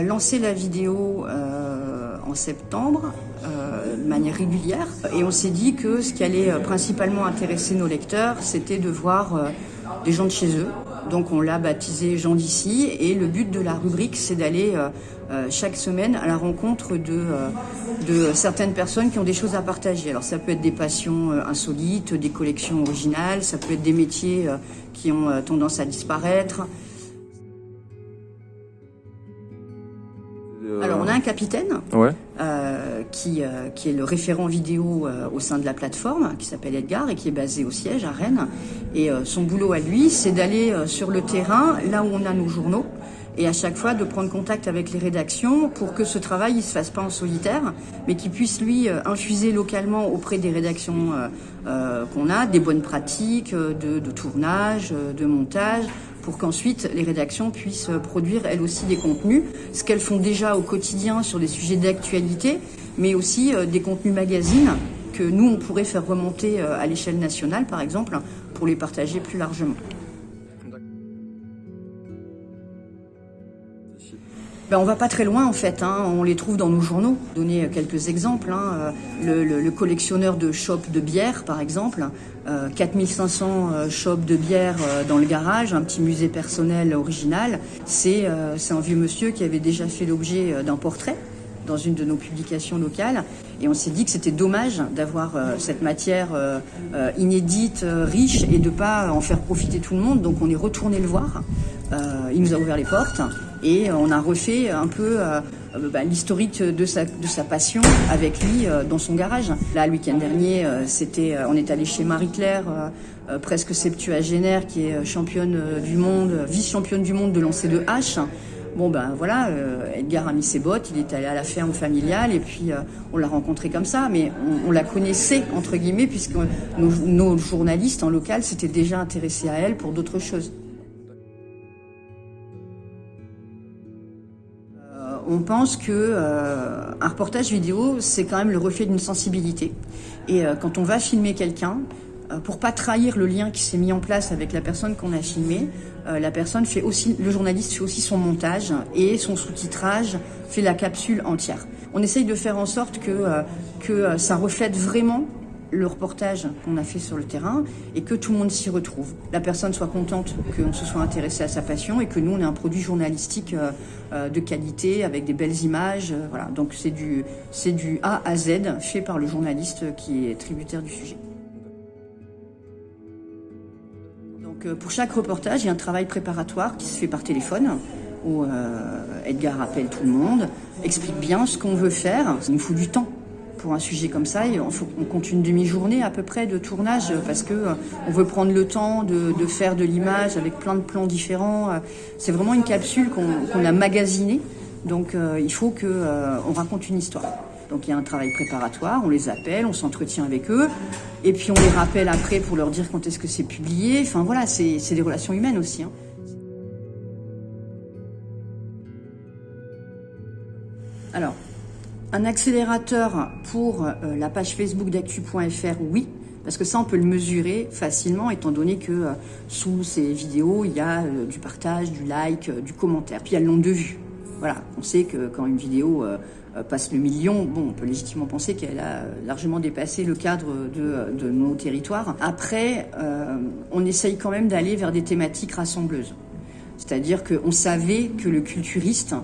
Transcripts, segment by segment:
lancé la vidéo en septembre de manière régulière et on s'est dit que ce qui allait principalement intéresser nos lecteurs, c'était de voir des gens de chez eux. Donc on l'a baptisé Gens d'ici et le but de la rubrique, c'est d'aller chaque semaine à la rencontre de certaines personnes qui ont des choses à partager. Alors ça peut être des passions insolites, des collections originales, ça peut être des métiers qui ont tendance à disparaître. Alors on a un capitaine qui est le référent vidéo au sein de la plateforme, qui s'appelle Edgar et qui est basé au siège à Rennes. Et son boulot à lui, c'est d'aller sur le terrain, là où on a nos journaux, et à chaque fois de prendre contact avec les rédactions pour que ce travail ne se fasse pas en solitaire, mais qu'il puisse lui infuser localement auprès des rédactions qu'on a, des bonnes pratiques de tournage, de montage, pour qu'ensuite les rédactions puissent produire elles aussi des contenus, ce qu'elles font déjà au quotidien sur des sujets d'actualité, mais aussi des contenus magazines que nous on pourrait faire remonter à l'échelle nationale par exemple, pour les partager plus largement. On va pas très loin en fait, on les trouve dans nos journaux. Donner quelques exemples, le collectionneur de chopes de bière par exemple, 4500 chopes de bière dans le garage, un petit musée personnel original. C'est un vieux monsieur qui avait déjà fait l'objet d'un portrait dans une de nos publications locales et on s'est dit que c'était dommage d'avoir cette matière inédite, riche et de pas en faire profiter tout le monde, donc on est retourné le voir. Il nous a ouvert les portes et on a refait un peu l'historique de sa passion avec lui dans son garage. Là, le week-end dernier, on est allé chez Marie-Claire, presque septuagénaire, qui est championne du monde, vice-championne du monde de lancer de hache. Voilà, Edgar a mis ses bottes, il est allé à la ferme familiale et puis on l'a rencontré comme ça, mais on la connaissait entre guillemets puisque nos journalistes en local s'étaient déjà intéressés à elle pour d'autres choses. On pense que un reportage vidéo, c'est quand même le reflet d'une sensibilité. Et quand on va filmer quelqu'un, pour pas trahir le lien qui s'est mis en place avec la personne qu'on a filmée, le journaliste fait aussi son montage et son sous-titrage fait la capsule entière. On essaye de faire en sorte que ça reflète vraiment le reportage qu'on a fait sur le terrain et que tout le monde s'y retrouve. La personne soit contente qu'on se soit intéressé à sa passion et que nous on ait un produit journalistique de qualité avec des belles images. Voilà. Donc c'est du A à Z fait par le journaliste qui est tributaire du sujet. Donc pour chaque reportage, il y a un travail préparatoire qui se fait par téléphone où Edgar appelle tout le monde, explique bien ce qu'on veut faire. Il nous faut du temps. Pour un sujet comme ça, on compte une demi-journée à peu près de tournage parce que on veut prendre le temps de faire de l'image avec plein de plans différents. C'est vraiment une capsule qu'on a magasinée, donc il faut qu'on raconte une histoire. Donc il y a un travail préparatoire, on les appelle, on s'entretient avec eux, et puis on les rappelle après pour leur dire quand est-ce que c'est publié. Enfin voilà, c'est des relations humaines aussi. Alors, un accélérateur pour la page Facebook d'actu.fr, oui, parce que ça on peut le mesurer facilement étant donné que sous ces vidéos il y a du partage, du like, du commentaire, puis il y a le nombre de vues. Voilà, on sait que quand une vidéo passe le million, on peut légitimement penser qu'elle a largement dépassé le cadre de nos territoires. Après, on essaye quand même d'aller vers des thématiques rassembleuses. C'est-à-dire qu'on savait que le culturiste,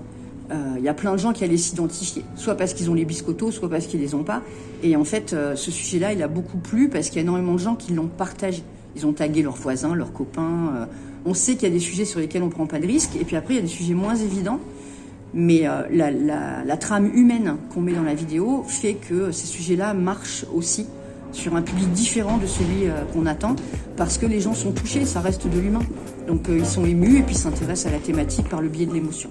il y a plein de gens qui allaient s'identifier, soit parce qu'ils ont les biscottos, soit parce qu'ils les ont pas. Et en fait, ce sujet-là, il a beaucoup plu parce qu'il y a énormément de gens qui l'ont partagé. Ils ont tagué leurs voisins, leurs copains. On sait qu'il y a des sujets sur lesquels on prend pas de risques. Et puis après, il y a des sujets moins évidents. Mais la trame humaine qu'on met dans la vidéo fait que ces sujets-là marchent aussi sur un public différent de celui qu'on attend, parce que les gens sont touchés, ça reste de l'humain. Donc ils sont émus et puis s'intéressent à la thématique par le biais de l'émotion.